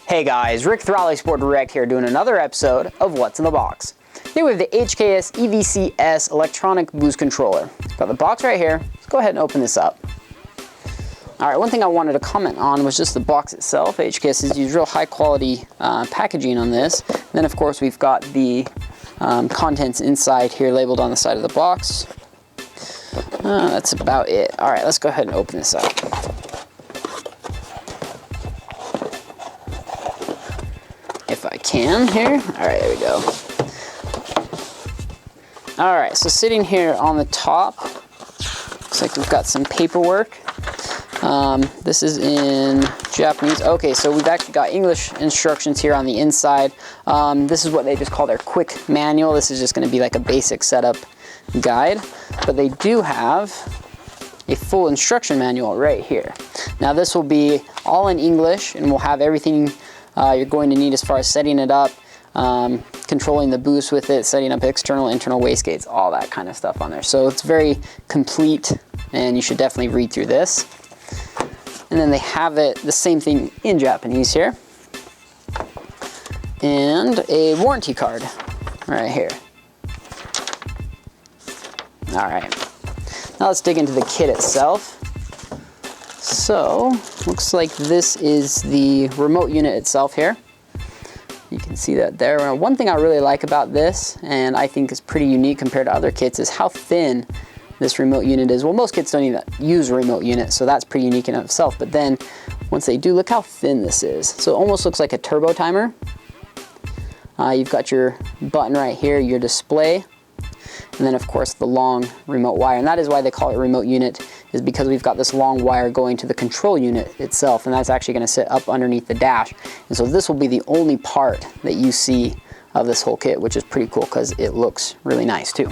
Hey guys, Rick the Rallysport Direct here doing another episode of What's in the Box. Today we have the HKS EVC-S electronic boost controller. Got the box right here. Let's go ahead and open this up. Alright, one thing I wanted to comment on was just the box itself. HKS has used real high quality packaging on this. And then of course we've got the contents inside here labeled on the side of the box. That's about it. Alright, let's go ahead and open this up. If I can here. Alright, there we go. Alright, so sitting here on the top, looks like we've got some paperwork. This is in Japanese. Okay, so we've actually got English instructions here on the inside. This is what they just call their quick manual. This is just going to be like a basic setup guide. But they do have a full instruction manual right here. Now this will be all in English and will have everything you're going to need as far as setting it up, controlling the boost with it, setting up external, internal wastegates, all that kind of stuff on there. So it's very complete and you should definitely read through this. And then they have it, the same thing in Japanese here. And a warranty card right here. All right, now let's dig into the kit itself. So, looks like this is the remote unit itself here. You can see that there. One thing I really like about this, and I think is pretty unique compared to other kits, is how thin this remote unit is. Well, most kits don't even use a remote unit, so that's pretty unique in of itself. But then, once they do, look how thin this is. So it almost looks like a turbo timer. You've got your button right here, your display, and then of course the long remote wire. And that is why they call it a remote unit, is because we've got this long wire going to the control unit itself, and that's actually going to sit up underneath the dash. And so this will be the only part that you see of this whole kit, which is pretty cool because it looks really nice too.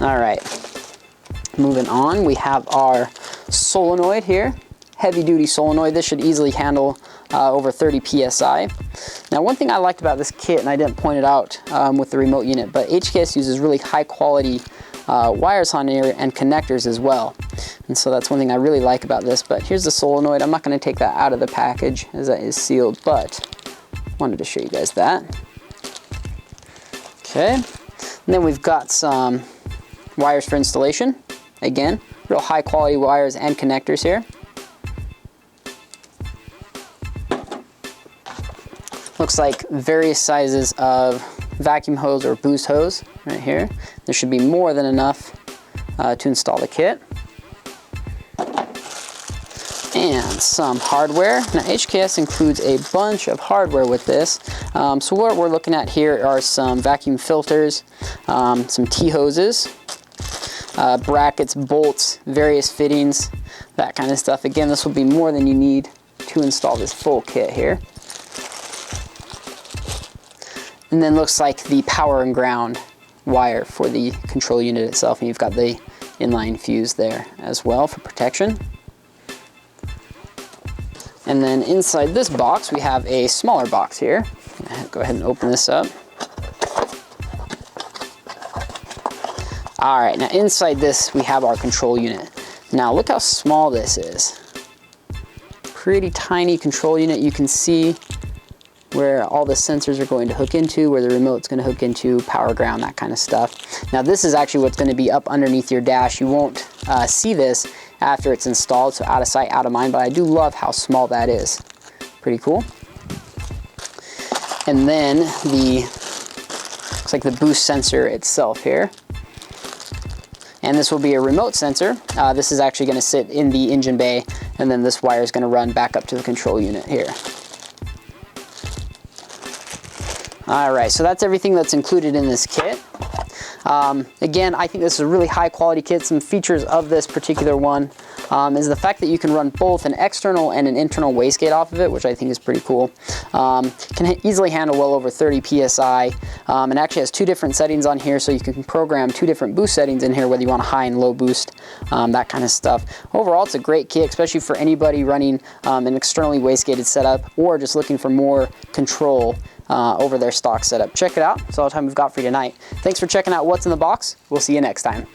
All right, moving on, we have our solenoid here. Heavy duty solenoid. This should easily handle over 30 psi. Now one thing I liked about this kit, and I didn't point it out with the remote unit, but HKS uses really high quality wires on here and connectors as well. And so that's one thing I really like about this. But here's the solenoid. I'm not going to take that out of the package as that is sealed, but wanted to show you guys that. Okay, and then we've got some wires for installation. Again, real high quality wires and connectors here. Looks like various sizes of vacuum hose or boost hose right here. There should be more than enough to install the kit. And some hardware. Now HKS includes a bunch of hardware with this. So what we're looking at here are some vacuum filters, some T-hoses, brackets, bolts, various fittings, that kind of stuff. Again, this will be more than you need to install this full kit here. And then looks like the power and ground wire for the control unit itself, and you've got the inline fuse there as well for protection. And then inside this box we have a smaller box here. Go ahead and open this up. Alright, now inside this we have our control unit. Now look how small this is. Pretty tiny control unit. You can see where all the sensors are going to hook into, where the remote's going to hook into, power, ground, that kind of stuff. Now this is actually what's going to be up underneath your dash. You won't see this after it's installed, so out of sight, out of mind, but I do love how small that is. Pretty cool. And then looks like the boost sensor itself here. And this will be a remote sensor. This is actually going to sit in the engine bay, and then this wire is going to run back up to the control unit here. Alright, so that's everything that's included in this kit. Again, I think this is a really high quality kit. Some features of this particular one is the fact that you can run both an external and an internal wastegate off of it, which I think is pretty cool. Can easily handle well over 30 psi, and actually has two different settings on here, so you can program two different boost settings in here, whether you want a high and low boost, that kind of stuff. Overall, it's a great kit, especially for anybody running an externally wastegated setup or just looking for more control over their stock setup. Check it out. That's all the time we've got for you tonight. Thanks for checking out What's in the Box. We'll see you next time.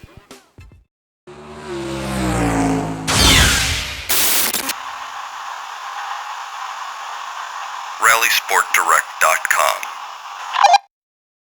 Rallysportdirect.com.